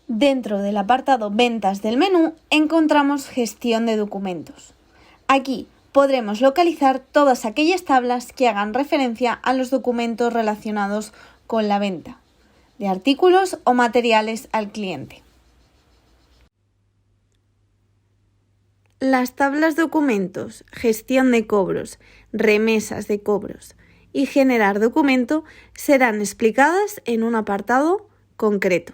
Dentro del apartado Ventas del menú encontramos Gestión de documentos. Aquí podremos localizar todas aquellas tablas que hagan referencia a los documentos relacionados con la venta de artículos o materiales al cliente. Las tablas documentos, gestión de cobros, remesas de cobros y generar documento serán explicadas en un apartado concreto.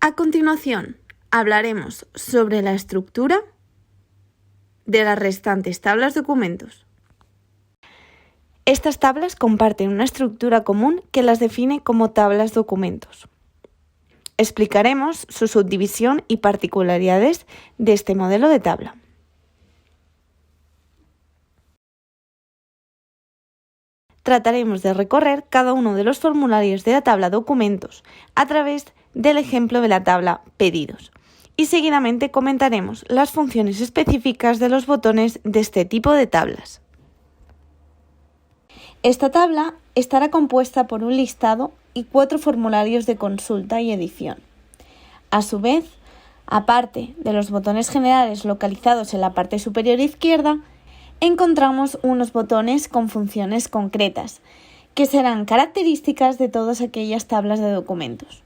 A continuación, hablaremos sobre la estructura de las restantes tablas documentos. Estas tablas comparten una estructura común que las define como tablas documentos. Explicaremos su subdivisión y particularidades de este modelo de tabla. Trataremos de recorrer cada uno de los formularios de la tabla documentos a través del ejemplo de la tabla pedidos y seguidamente comentaremos las funciones específicas de los botones de este tipo de tablas. Esta tabla estará compuesta por un listado y 4 formularios de consulta y edición. A su vez, aparte de los botones generales localizados en la parte superior izquierda, encontramos unos botones con funciones concretas, que serán características de todas aquellas tablas de documentos.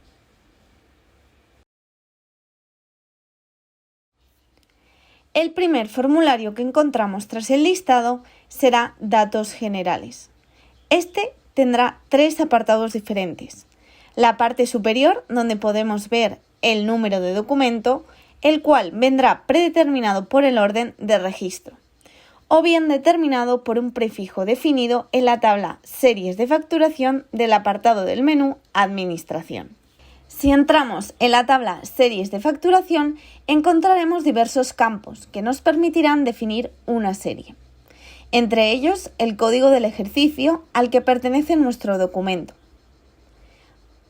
El primer formulario que encontramos tras el listado será Datos generales. Este tendrá 3 apartados diferentes. La parte superior, donde podemos ver el número de documento, el cual vendrá predeterminado por el orden de registro, o bien determinado por un prefijo definido en la tabla Series de facturación del apartado del menú Administración. Si entramos en la tabla Series de facturación, encontraremos diversos campos que nos permitirán definir una serie. Entre ellos, el código del ejercicio al que pertenece nuestro documento.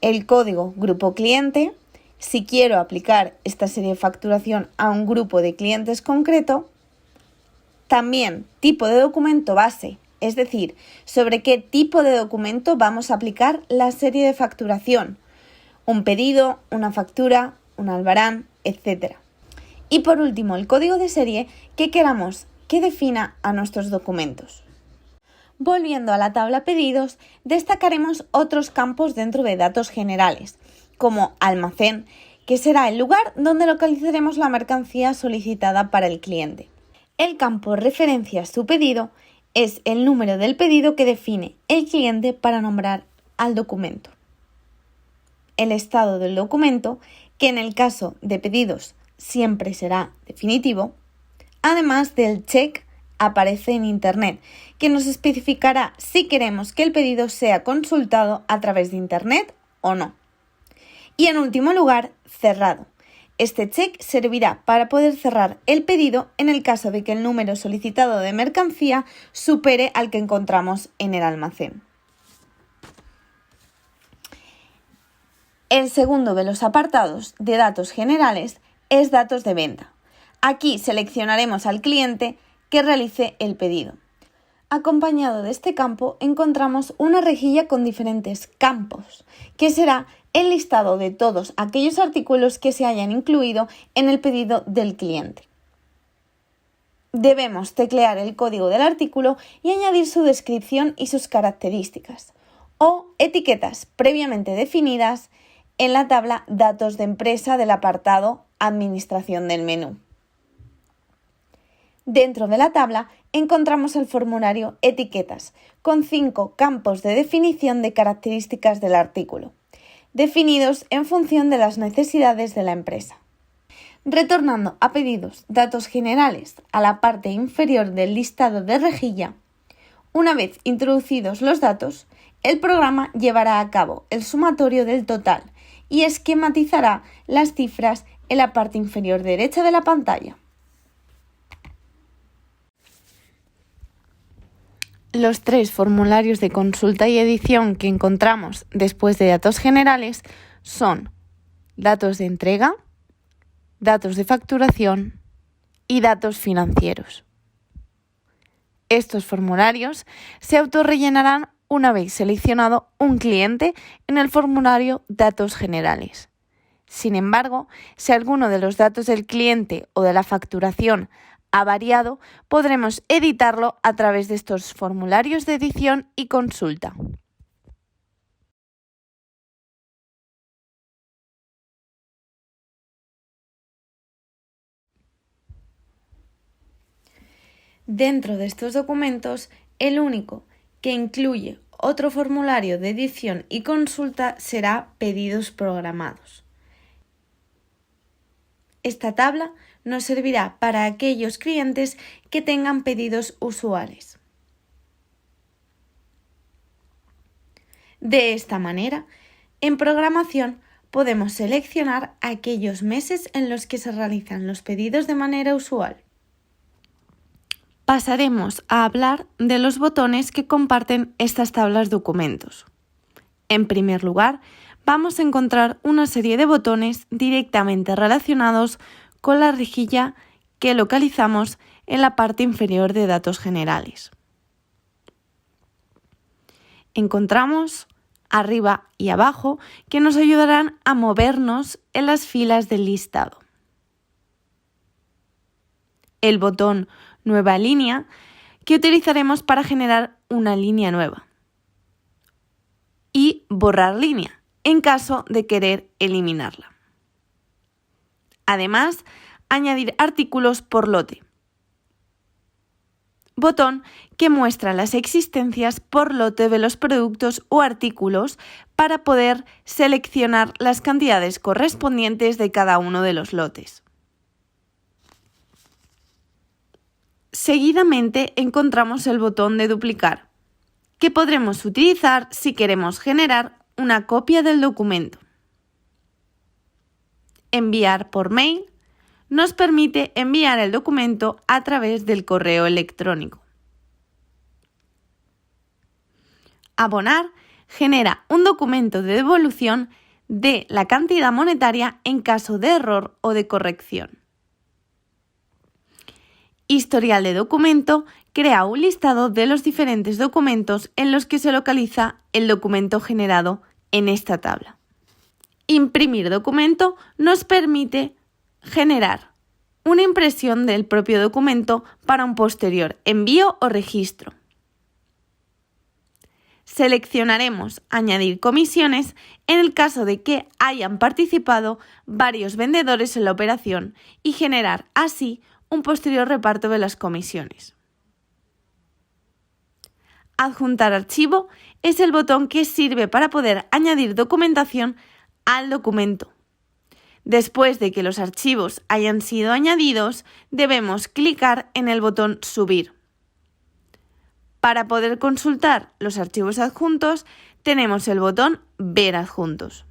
El código grupo cliente, si quiero aplicar esta serie de facturación a un grupo de clientes concreto. También tipo de documento base, es decir, sobre qué tipo de documento vamos a aplicar la serie de facturación. Un pedido, una factura, un albarán, etc. Y por último, el código de serie que queramos que defina a nuestros documentos. Volviendo a la tabla pedidos, destacaremos otros campos dentro de datos generales, como almacén, que será el lugar donde localizaremos la mercancía solicitada para el cliente. El campo referencia a su pedido es el número del pedido que define el cliente para nombrar al documento. El estado del documento, que en el caso de pedidos siempre será definitivo, además del check aparece en Internet, que nos especificará si queremos que el pedido sea consultado a través de Internet o no. Y en último lugar, cerrado. Este check servirá para poder cerrar el pedido en el caso de que el número solicitado de mercancía supere al que encontramos en el almacén. El segundo de los apartados de datos generales es datos de venta. Aquí seleccionaremos al cliente que realice el pedido. Acompañado de este campo encontramos una rejilla con diferentes campos, que será el listado de todos aquellos artículos que se hayan incluido en el pedido del cliente. Debemos teclear el código del artículo y añadir su descripción y sus características, o etiquetas previamente definidas en la tabla Datos de empresa del apartado Administración del menú. Dentro de la tabla encontramos el formulario Etiquetas, con 5 campos de definición de características del artículo, definidos en función de las necesidades de la empresa. Retornando a pedidos, datos generales a la parte inferior del listado de rejilla, una vez introducidos los datos, el programa llevará a cabo el sumatorio del total y esquematizará las cifras en la parte inferior derecha de la pantalla. Los 3 formularios de consulta y edición que encontramos después de datos generales son datos de entrega, datos de facturación y datos financieros. Estos formularios se autorrellenarán una vez seleccionado un cliente en el formulario Datos generales. Sin embargo, si alguno de los datos del cliente o de la facturación ha variado, podremos editarlo a través de estos formularios de edición y consulta. Dentro de estos documentos, el único que incluye otro formulario de edición y consulta será pedidos programados. Esta tabla nos servirá para aquellos clientes que tengan pedidos usuales. De esta manera, en programación podemos seleccionar aquellos meses en los que se realizan los pedidos de manera usual. Pasaremos a hablar de los botones que comparten estas tablas documentos. En primer lugar, vamos a encontrar una serie de botones directamente relacionados con la rejilla que localizamos en la parte inferior de datos generales. Encontramos arriba y abajo que nos ayudarán a movernos en las filas del listado. El botón Nueva línea, que utilizaremos para generar una línea nueva. Y borrar línea, en caso de querer eliminarla. Además, añadir artículos por lote. Botón que muestra las existencias por lote de los productos o artículos para poder seleccionar las cantidades correspondientes de cada uno de los lotes. Seguidamente encontramos el botón de duplicar, que podremos utilizar si queremos generar una copia del documento. Enviar por mail nos permite enviar el documento a través del correo electrónico. Abonar genera un documento de devolución de la cantidad monetaria en caso de error o de corrección. Historial de documento crea un listado de los diferentes documentos en los que se localiza el documento generado en esta tabla. Imprimir documento nos permite generar una impresión del propio documento para un posterior envío o registro. Seleccionaremos añadir comisiones en el caso de que hayan participado varios vendedores en la operación y generar así un posterior reparto de las comisiones. Adjuntar archivo es el botón que sirve para poder añadir documentación al documento. Después de que los archivos hayan sido añadidos, debemos clicar en el botón Subir. Para poder consultar los archivos adjuntos, tenemos el botón Ver adjuntos.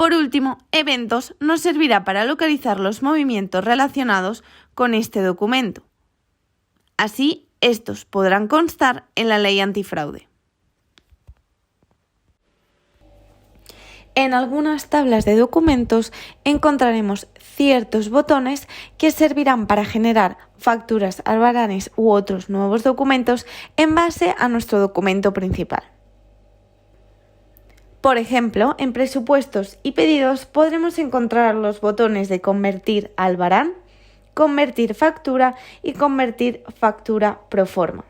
Por último, Eventos nos servirá para localizar los movimientos relacionados con este documento. Así, estos podrán constar en la ley antifraude. En algunas tablas de documentos encontraremos ciertos botones que servirán para generar facturas, albaranes u otros nuevos documentos en base a nuestro documento principal. Por ejemplo, en presupuestos y pedidos podremos encontrar los botones de convertir a albarán, convertir factura y convertir factura proforma.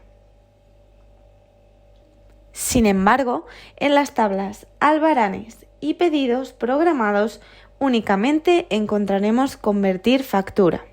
Sin embargo, en las tablas albaranes y pedidos programados únicamente encontraremos convertir factura.